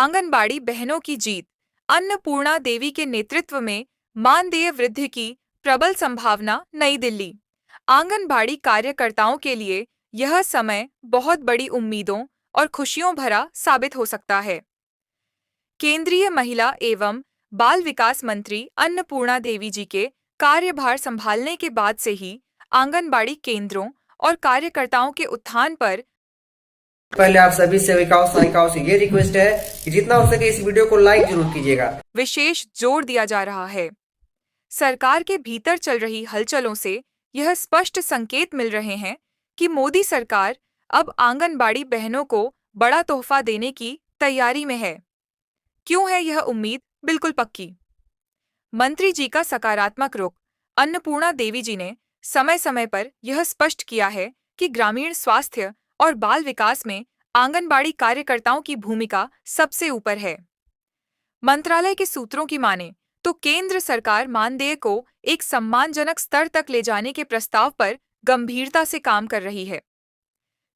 आंगनबाड़ी बहनों की जीत। अन्नपूर्णा देवी के नेतृत्व में मानदेय वृद्धि की प्रबल संभावना। नई दिल्ली। आंगनबाड़ी कार्यकर्ताओं के लिए यह समय बहुत बड़ी उम्मीदों और खुशियों भरा साबित हो सकता है। केंद्रीय महिला एवं बाल विकास मंत्री अन्नपूर्णा देवी जी के कार्यभार संभालने के बाद से ही आंगनबाड़ी केंद्रों और कार्यकर्ताओं के उत्थान पर पहले आप सभी सेविकाओं सहायिकाओं से ये रिक्वेस्ट है कि जितना हो सके इस वीडियो को लाइक जरूर कीजिएगा। विशेष जोर दिया जा रहा है। सरकार के भीतर चल रही हलचलों से यह स्पष्ट संकेत मिल रहे हैं कि मोदी सरकार अब आंगनबाड़ी बहनों को बड़ा तोहफा देने की तैयारी में है। क्यों है यह उम्मीद बिल्कुल पक्की? मंत्री जी का सकारात्मक रुख। अन्नपूर्णा देवी जी ने समय समय पर यह स्पष्ट किया है कि ग्रामीण स्वास्थ्य और बाल विकास में आंगनबाड़ी कार्यकर्ताओं की भूमिका सबसे ऊपर है। मंत्रालय के सूत्रों की माने तो केंद्र सरकार मानदेय को एक सम्मानजनक स्तर तक ले जाने के प्रस्ताव पर गंभीरता से काम कर रही है।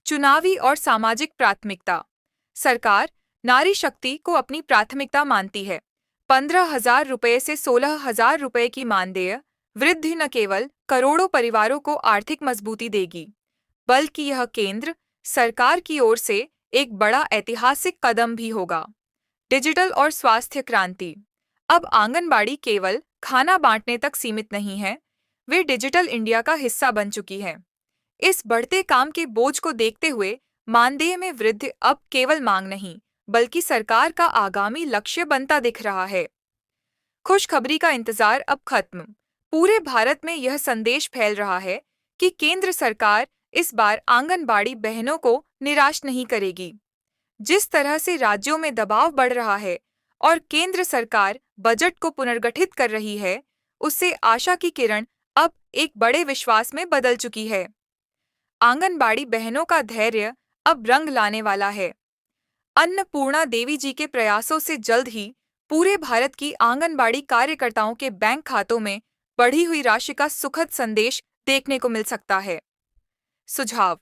चुनावी और सामाजिक प्राथमिकता। सरकार नारी शक्ति को अपनी प्राथमिकता मानती है। 15,000 रुपये से 16,000 रुपये की मानदेय वृद्धि न केवल करोड़ों परिवारों को आर्थिक मजबूती देगी, बल्कि यह केंद्र सरकार की ओर से एक बड़ा ऐतिहासिक कदम भी होगा। डिजिटल और स्वास्थ्य क्रांति। अब आंगनबाड़ी केवल खाना बांटने तक सीमित नहीं है, वे डिजिटल इंडिया का हिस्सा बन चुकी है। इस बढ़ते काम के बोझ को देखते हुए मानदेय में वृद्धि अब केवल मांग नहीं, बल्कि सरकार का आगामी लक्ष्य बनता दिख रहा है। खुशखबरी का इंतजार अब खत्म। पूरे भारत में यह संदेश फैल रहा है कि केंद्र सरकार इस बार आंगनबाड़ी बहनों को निराश नहीं करेगी। जिस तरह से राज्यों में दबाव बढ़ रहा है और केंद्र सरकार बजट को पुनर्गठित कर रही है, उससे आशा की किरण अब एक बड़े विश्वास में बदल चुकी है। आंगनबाड़ी बहनों का धैर्य अब रंग लाने वाला है। अन्नपूर्णा देवी जी के प्रयासों से जल्द ही पूरे भारत की आंगनबाड़ी कार्यकर्ताओं के बैंक खातों में बढ़ी हुई राशि का सुखद संदेश देखने को मिल सकता है। सुझाव।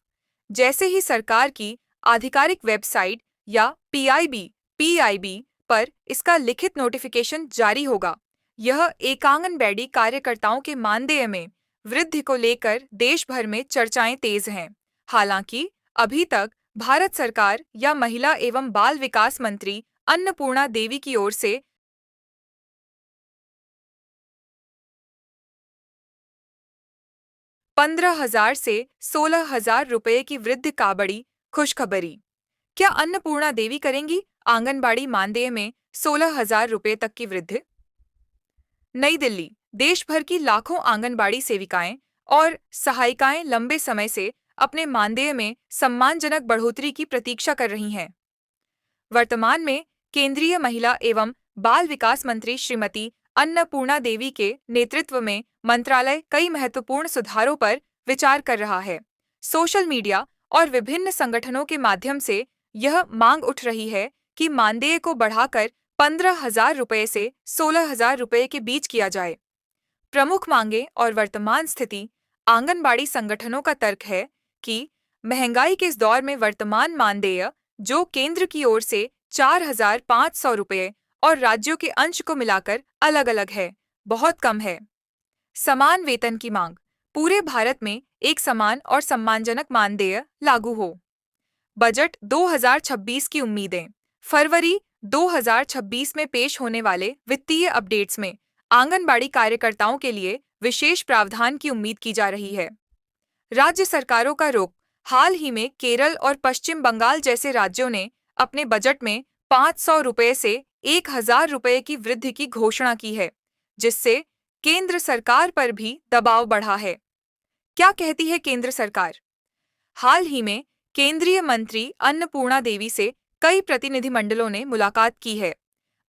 जैसे ही सरकार की आधिकारिक वेबसाइट या पीआईबी पर इसका लिखित नोटिफिकेशन जारी होगा, यह एक आंगनबाड़ी कार्यकर्ताओं के मानदेय में वृद्धि को लेकर देश भर में चर्चाएं तेज हैं। हालांकि अभी तक भारत सरकार या महिला एवं बाल विकास मंत्री अन्नपूर्णा देवी की ओर से 15,000 से 16,000 रुपये की वृद्धि का बड़ी खुशखबरी। क्या अन्नपूर्णा देवी करेंगी आंगनबाड़ी मानदेय में 16,000 रुपये तक की वृद्धि? नई दिल्ली। देश भर की लाखों आंगनबाड़ी सेविकाएं और सहायिकाएं लंबे समय से अपने मानदेय में सम्मानजनक बढ़ोतरी की प्रतीक्षा कर रही हैं। वर्तमान में केंद्रीय महिला एवं बाल विकास मंत्री श्रीमती अन्नपूर्णा देवी के नेतृत्व में मंत्रालय कई महत्वपूर्ण सुधारों पर विचार कर रहा है। सोशल मीडिया और विभिन्न संगठनों के माध्यम से यह मांग उठ रही है कि मानदेय को बढ़ाकर 15,000 रुपये से 16,000 रुपये के बीच किया जाए। प्रमुख मांगे और वर्तमान स्थिति। आंगनबाड़ी संगठनों का तर्क है कि महंगाई के इस दौर में वर्तमान मानदेय, जो केंद्र की ओर से 4,500 रुपये और राज्यों के अंश को मिलाकर अलग अलग है, बहुत कम है। समान वेतन की मांग। पूरे भारत में एक समान और सम्मानजनक मानदेय लागू हो। बजट 2026 की उम्मीदें। फरवरी 2026 में पेश होने वाले वित्तीय अपडेट्स में आंगनबाड़ी कार्यकर्ताओं के लिए विशेष प्रावधान की उम्मीद की जा रही है। राज्य सरकारों का रुख। हाल ही में केरल और पश्चिम बंगाल जैसे राज्यों ने अपने बजट में 500 रुपये से 1,000 रुपये की वृद्धि की घोषणा की है, जिससे केंद्र सरकार पर भी दबाव बढ़ा है। क्या कहती है केंद्र सरकार? हाल ही में केंद्रीय मंत्री अन्नपूर्णा देवी से कई प्रतिनिधिमंडलों ने मुलाकात की है।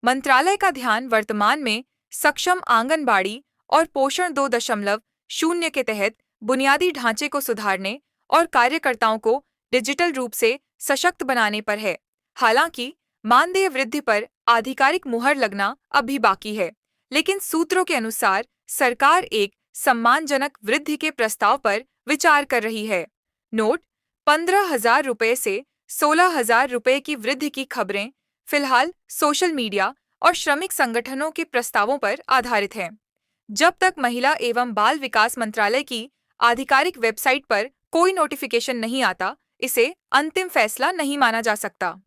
मंत्रालय का ध्यान वर्तमान में सक्षम आंगनबाड़ी और पोषण 2.0 के तहत बुनियादी ढांचे को सुधारने और कार्यकर्ताओं को डिजिटल रूप से सशक्त बनाने पर है। हालांकि मानदेय वृद्धि पर आधिकारिक मुहर लगना अभी बाकी है, लेकिन सूत्रों के अनुसार सरकार एक सम्मानजनक वृद्धि के प्रस्ताव पर विचार कर रही है। नोट। 15,000 रुपये से 16,000 रुपये की वृद्धि की खबरें फिलहाल सोशल मीडिया और श्रमिक संगठनों के प्रस्तावों पर आधारित है। जब तक महिला एवं बाल विकास मंत्रालय की आधिकारिक वेबसाइट पर कोई नोटिफिकेशन नहीं आता, इसे अंतिम फैसला नहीं माना जा सकता।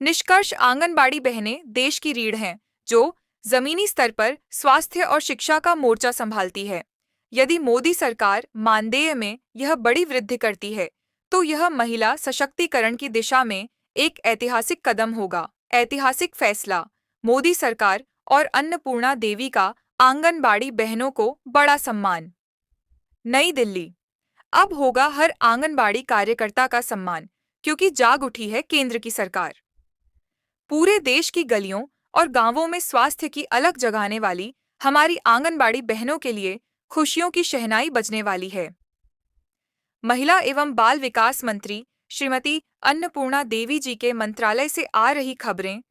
निष्कर्ष, आंगनबाड़ी बहनें देश की रीढ़ हैं, जो जमीनी स्तर पर स्वास्थ्य और शिक्षा का मोर्चा संभालती है। यदि मोदी सरकार मानदेय में यह बड़ी वृद्धि करती है, तो यह महिला सशक्तिकरण की दिशा में एक ऐतिहासिक कदम होगा। ऐतिहासिक फैसला, मोदी सरकार और अन्नपूर्णा देवी का आंगनबाड़ी बहनों को बड़ा सम्मान। नई दिल्ली, अब होगा हर आंगनबाड़ी कार्यकर्ता का सम्मान, क्योंकि जाग उठी है केंद्र की सरकार। पूरे देश की गलियों और गांवों में स्वास्थ्य की अलग जगाने वाली हमारी आंगनबाड़ी बहनों के लिए खुशियों की शहनाई बजने वाली है। महिला एवं बाल विकास मंत्री श्रीमती अन्नपूर्णा देवी जी के मंत्रालय से आ रही खबरें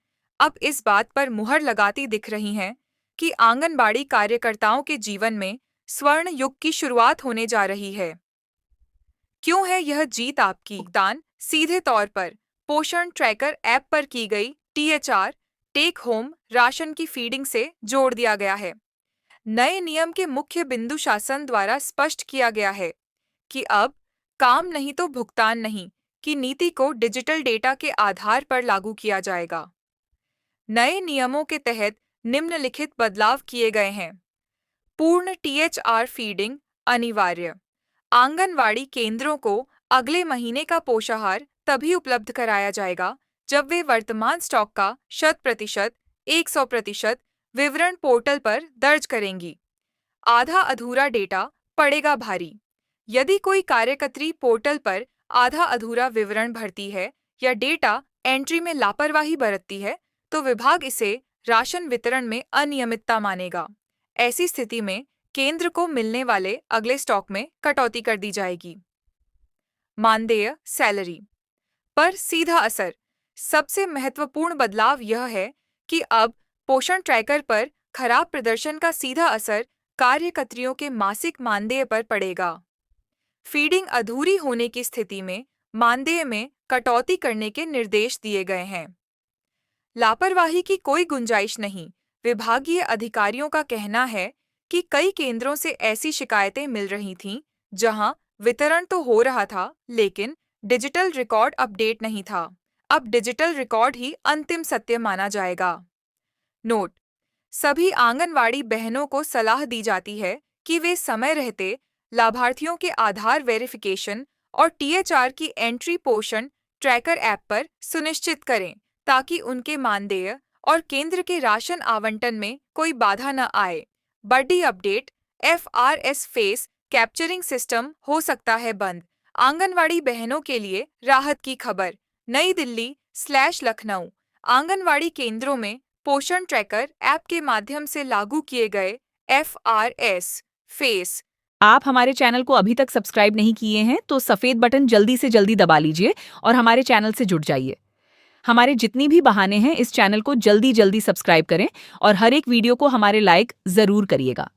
अब इस बात पर मुहर लगाती दिख रही हैं कि आंगनबाड़ी कार्यकर्ताओं के जीवन में स्वर्ण युग की शुरुआत होने जा रही है। क्यों है यह जीत आपकी? भुगतान सीधे तौर पर पोषण ट्रैकर ऐप पर की गई THR टेक होम राशन की फीडिंग से जोड़ दिया गया है। नए नियम के मुख्य बिंदु शासन द्वारा स्पष्ट किया गया है कि अब काम नहीं तो भुगतान नहीं की नीति को डिजिटल डेटा के आधार पर लागू किया जाएगा। नए नियमों के तहत निम्नलिखित बदलाव किए गए हैं। पूर्ण THR फीडिंग अनिवार्य। आंगनवाड़ी केंद्रों को अगले महीने का पोषाहार तभी उपलब्ध कराया जाएगा जब वे वर्तमान स्टॉक का 100% विवरण पोर्टल पर दर्ज करेंगी। आधा अधूरा डेटा पड़ेगा भारी। यदि कोई कार्यकर्त्री पोर्टल पर आधा अधूरा विवरण भरती है या डेटा एंट्री में लापरवाही बरतती है, तो विभाग इसे राशन वितरण में अनियमितता मानेगा। ऐसी स्थिति में केंद्र को मिलने वाले अगले स्टॉक में कटौती कर दी जाएगी। मानदेय सैलरी पर सीधा असर। सबसे महत्वपूर्ण बदलाव यह है कि अब पोषण ट्रैकर पर खराब प्रदर्शन का सीधा असर कार्यकर्त्रियों के मासिक मानदेय पर पड़ेगा। फीडिंग अधूरी होने की स्थिति में मानदेय में कटौती करने के निर्देश दिए गए हैं। लापरवाही की कोई गुंजाइश नहीं। विभागीय अधिकारियों का कहना है कि कई केंद्रों से ऐसी शिकायतें मिल रही थीं, जहां वितरण तो हो रहा था, लेकिन डिजिटल रिकॉर्ड अपडेट नहीं था। अब डिजिटल रिकॉर्ड ही अंतिम सत्य माना जाएगा। नोट: सभी आंगनवाड़ी बहनों को सलाह दी जाती है कि वे समय रहते लाभार्थियों के आधार वेरिफिकेशन और THR की एंट्री पोषण ट्रैकर ऐप पर सुनिश्चित करें, ताकि उनके मानदेय और केंद्र के राशन आवंटन में कोई बाधा न आए। बड़ी update: FRS face capturing system हो सकता है बंद। आंगनवाड़ी बहनों के लिए राहत की खबर। नई दिल्ली/लखनऊ आंगनवाड़ी केंद्रों में पोषण ट्रैकर ऐप के माध्यम से लागू किए गए FRS फेस। आप हमारे चैनल को अभी तक सब्सक्राइब नहीं किए हैं तो सफेद बटन जल्दी से जल्दी दबा लीजिए और हमारे चैनल से जुड़ जाइए। हमारे जितनी भी बहाने हैं, इस चैनल को जल्दी जल्दी सब्सक्राइब करें और हर एक वीडियो को हमारे लाइक जरूर करिएगा।